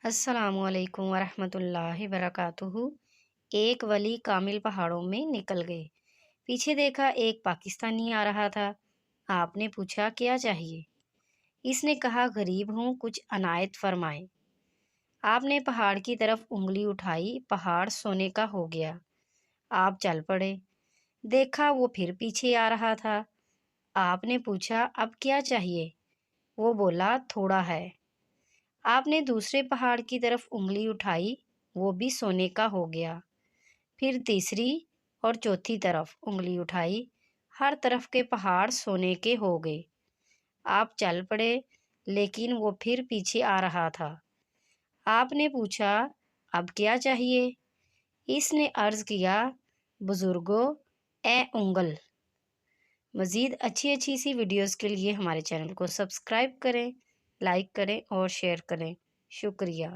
السلام علیکم ورحمۃ اللہ وبرکاتہ۔ ایک ولی کامل پہاڑوں میں نکل گئے۔ پیچھے دیکھا ایک پاکستانی آ رہا تھا۔ آپ نے پوچھا کیا چاہیے؟ اس نے کہا غریب ہوں، کچھ عنایت فرمائیں۔ آپ نے پہاڑ کی طرف انگلی اٹھائی، پہاڑ سونے کا ہو گیا۔ آپ چل پڑے۔ دیکھا وہ پھر پیچھے آ رہا تھا۔ آپ نے پوچھا اب کیا چاہیے؟ وہ بولا تھوڑا ہے۔ آپ نے دوسرے پہاڑ کی طرف انگلی اٹھائی، وہ بھی سونے کا ہو گیا۔ پھر تیسری اور چوتھی طرف انگلی اٹھائی، ہر طرف کے پہاڑ سونے کے ہو گئے۔ آپ چل پڑے، لیکن وہ پھر پیچھے آ رہا تھا۔ آپ نے پوچھا اب کیا چاہیے؟ اس نے عرض کیا بزرگو اے انگل۔ مزید اچھی سی ویڈیوز کے لیے ہمارے چینل کو سبسکرائب کریں، لائک کریں اور شیئر کریں۔ شکریہ۔